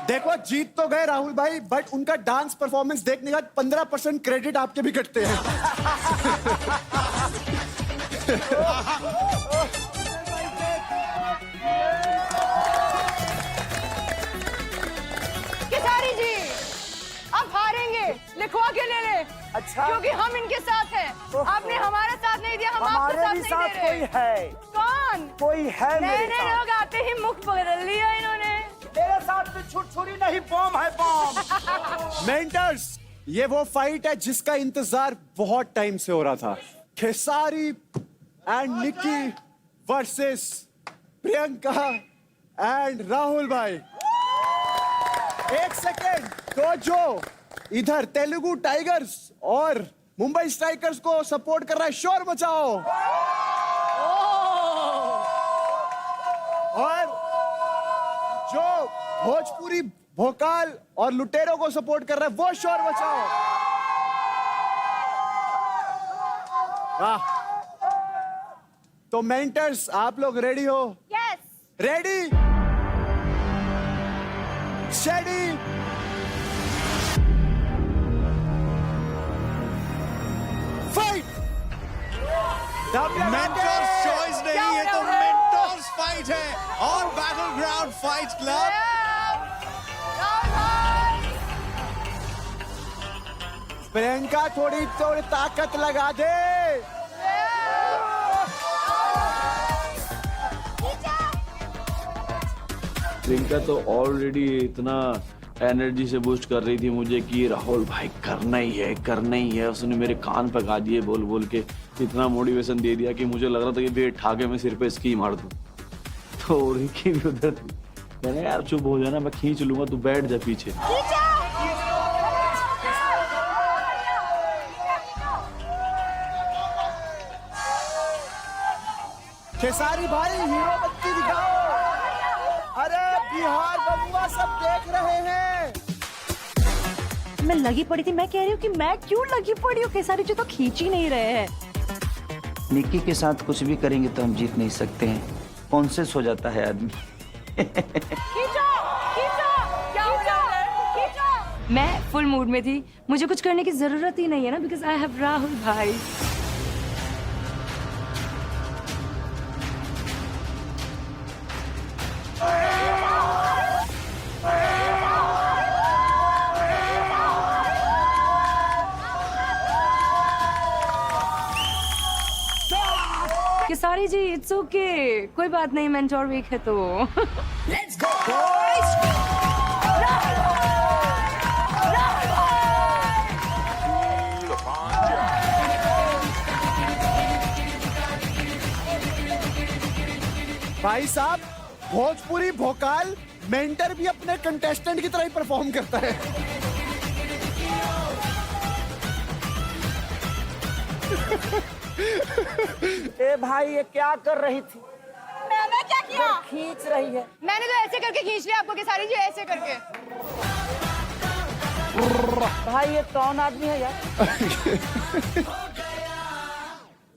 देखो जीत तो गए राहुल भाई, बट उनका डांस परफॉर्मेंस देखने का 15% क्रेडिट आपके भी कटते हैं। केसारी जी, आप हारेंगे, लिखवा के ले ले। अच्छा, क्योंकि हम इनके साथ हैं। आपने हमारा साथ नहीं दिया, हम आपका साथ नहीं दे रहे। कोई है, कौन? कोई है नए नए लोग आते ही मुख बदल लिया इन्होंने। मेरे साथ में छुरछुरी नहीं, बॉम्ब है बॉम्ब। मेंटर्स, ये वो फाइट है जिसका इंतजार बहुत टाइम से हो रहा था। Khesari and Nikki versus Priyanka and Rahul भाई। एक सेकेंड, तो जो इधर तेलुगु टाइगर्स और मुंबई स्ट्राइकर्स को सपोर्ट कर रहा है, शोर मचाओ। और जो भोजपुरी भोकाल और लुटेरों को सपोर्ट कर रहा है, वो शोर मचाओ। वाह। तो मेंटर्स, आप लोग रेडी हो? Yes. Ready, steady, fight. Mentors choice नहीं है तो मेंटर्स फाइट है और battle ground fight club. Priyanka थोड़ी ताकत लगा दे। प्रियंका तो ऑलरेडी इतना एनर्जी से बूस्ट कर रही थी मुझे कि राहुल भाई करना ही है। उसने मेरे कान पे गा दिए बोल बोल के, इतना मोटिवेशन दे दिया कि मुझे लग रहा था कि वेट ठाके मैं सिर पे इसकी मार दूं। तो रिकी भी उधर थी। मैंने यार चुप हो जाना, मैं खींच लूंगा, तू बैठ जा पीछे। खेसारी भाई, हीरो बत्ती दिखाओ। अरे बिहार बबुआ सब देख रहे हैं। मैं लगी पड़ी थी, मैं कह रही हूँ कि मैं क्यों लगी पड़ी हूँ, केसारी जी तो खींच ही नहीं रहे हैं। निक्की के साथ कुछ भी करेंगे तो हम जीत नहीं सकते हैं, कॉन्शियस हो जाता है आदमी। खींचो, खींचो, क्या हो रहा है? खींचो। मैं फुल मूड में थी, मुझे कुछ करने की जरूरत ही नहीं है ना, बिकॉज आई हैव राहुल भाई। केसारी जी, इट्स ओके, कोई बात नहीं, मेंटोर वीक है तो। लेट्स गो भाई साहब, भोजपुरी भोकाल मेंटर भी अपने कंटेस्टेंट की तरह ही परफॉर्म करता है। ए भाई, ये क्या कर रही थी? मैंने क्या किया? खींच रही है। मैंने तो ऐसे करके खींच लिया आपको केसारी जी, ऐसे करके। भाई ये कौन आदमी है यार?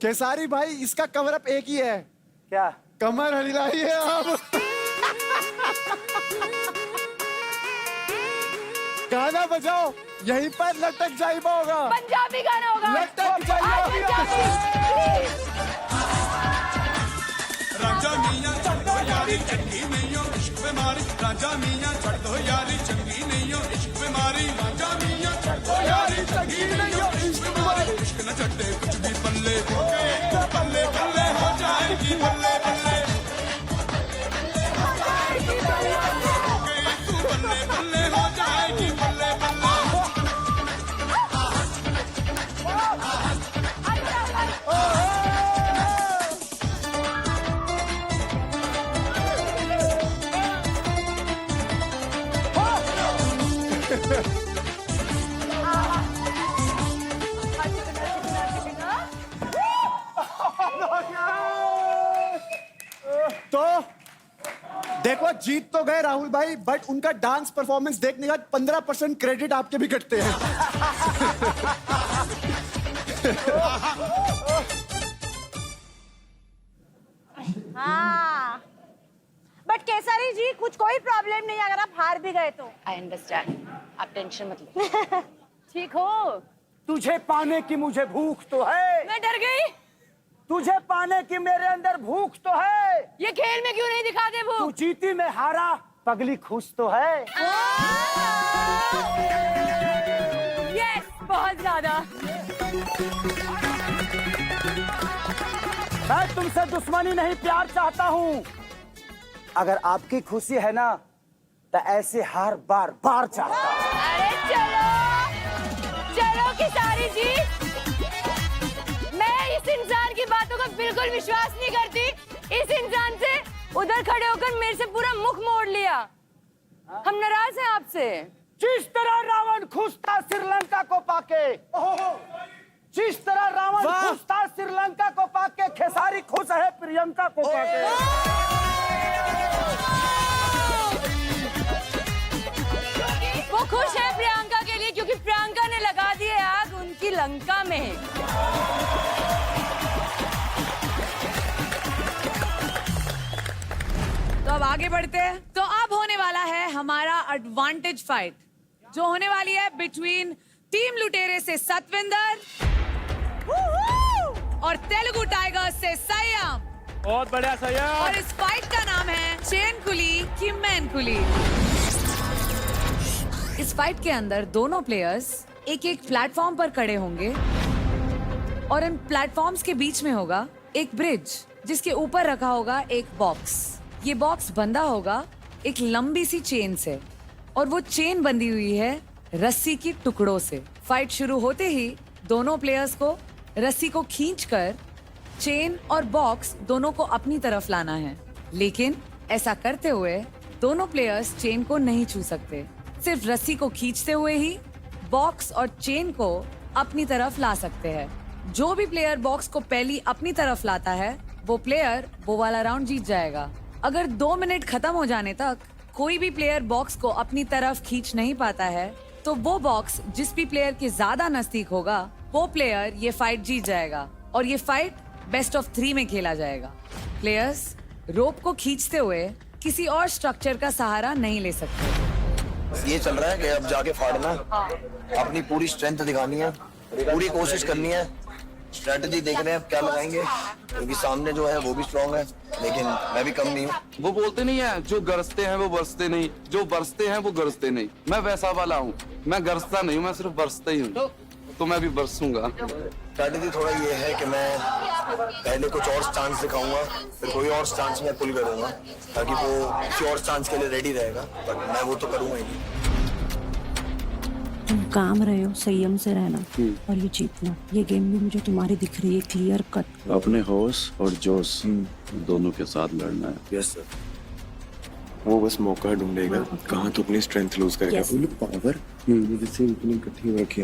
केसारी भाई, इसका कवर अप एक ही है। क्या? कमर हिलाई है आप। गाना बजाओ, यहीं पर लटक जाइबा होगा। पंजाबी गाना होगा। लटक जाइबा। राजा मियां चढ़ दो यारी चंगी नहीं हो इश्क पे मारी। राजा मियां चढ़ दो यारी चंगी नहीं हो इश्क पे मारी। राजा मियां चढ़ दो यारी चंगी नहीं हो इश्क पे मारी। इश्क न चढ़े कुछ भी पल्ले पल्ले पल्ले हो जाएगी बल्ले बल्ले। तू बल्ले बल्ले हो जाएगी बल्ले बल्ले। तो देखो, जीत तो गए राहुल भाई, बट उनका डांस परफॉर्मेंस देखने का 15% क्रेडिट आपके भी कटते हैं। हाँ, बट केसरी जी कुछ कोई प्रॉब्लम नहीं अगर आप हार भी गए तो। आई अंडरस्टैंड, आप टेंशन मत लो। ठीक हो? तुझे पाने की मुझे भूख तो है, मैं डर गई। तुझे पाने की मेरे अंदर भूख तो है। ये खेल में क्यों नहीं दिखाते वो? तू जीती मैं हारा, पगली खुश तो है। यस, बहुत ज्यादा। मैं तुमसे दुश्मनी नहीं प्यार चाहता हूँ। अगर आपकी खुशी है ना तो ऐसे हार बार बार चाहता हूँ। अरे चलो किसारी जी, मैं इस इंसान की बातों का बिल्कुल विश्वास नहीं करती। इस इंसान से उधर खड़े होकर मेरे से पूरा मुख मोड़ लिया। हम नाराज हैं आपसे। जिस तरह रावण खुश था श्रीलंका को पाके, जिस तरह रावण वाह! खुश था श्रीलंका को पाके, खेसारी खुश है प्रियंका को पाके। वो खुश है प्रियंका के लिए क्योंकि प्रियंका ने लगा दी है आग उनकी लंका में। तो अब आगे बढ़ते हैं। तो अब होने वाला है हमारा एडवांटेज फाइट, जो होने वाली है बिटवीन टीम लुटेरे से सतविंदर और तेलुगु टाइगर्स से सय्यम। बहुत बढ़िया सय्यम। और इस फाइट का नाम है चेन कुली की मैन कुली। इस फाइट के अंदर दोनों प्लेयर्स एक एक प्लेटफॉर्म पर खड़े होंगे और इन प्लेटफॉर्म्स के बीच में होगा एक ब्रिज, जिसके ऊपर रखा होगा एक बॉक्स। ये बॉक्स बंधा होगा एक लंबी सी चेन से और वो चेन बंधी हुई है रस्सी की टुकड़ों से। फाइट शुरू होते ही दोनों प्लेयर्स को रस्सी को खींचकर चेन और बॉक्स दोनों को अपनी तरफ लाना है, लेकिन ऐसा करते हुए दोनों प्लेयर्स चेन को नहीं छू सकते। सिर्फ रस्सी को खींचते हुए ही बॉक्स और चेन को अपनी तरफ ला सकते हैं। जो भी प्लेयर बॉक्स को पहली अपनी तरफ लाता है वो प्लेयर वो वाला राउंड जीत जाएगा। अगर 2 मिनट खत्म हो जाने तक कोई भी प्लेयर बॉक्स को अपनी तरफ खींच नहीं पाता है तो वो बॉक्स जिस भी प्लेयर के ज्यादा नजदीक होगा वो प्लेयर ये फाइट जीत जाएगा और ये फाइट बेस्ट ऑफ 3 में खेला जाएगा। प्लेयर्स रोप को खींचते हुए किसी और स्ट्रक्चर का सहारा नहीं ले सकते। ये चल रहा है कि अब जाके फाड़ना, अपनी पूरी स्ट्रेंथ दिखानी है, पूरी कोशिश करनी है। स्ट्रेटजी देख रहे हैं क्या लगाएंगे, क्योंकि सामने जो है वो भी स्ट्रांग है, लेकिन मैं भी कम नहीं हूँ। वो बोलते नहीं है जो गरजते हैं वो बरसते नहीं, जो बरसते हैं वो गरजते नहीं। मैं वैसा वाला हूँ, मैं गरजता नहीं हूँ, मैं सिर्फ बरसता ही हूँ, तो मैं भी बरसूंगा। स्ट्रेटजी थोड़ा ये है कि मैं पहले कुछ और चांस दिखाऊंगा, फिर कोई और चांस मैं पुल करूंगा, ताकि वो किसी और चांस के लिए रेडी रहेगा, बट मैं वो तो करूंगा ही नहीं। तुम काम रहे हो, संयम से रहना और ये जीतना। ये गेम भी मुझे तुम्हारी दिख रही है क्लियर कट। अपने होश और जोश दोनों के साथ लड़ना है। Yes sir. वो बस मौका ढूंढेगा कहाँ तो अपनी स्ट्रेंथ लूज करेगा। Yes. पावर जैसे इतनी इकट्ठी हो रखी है।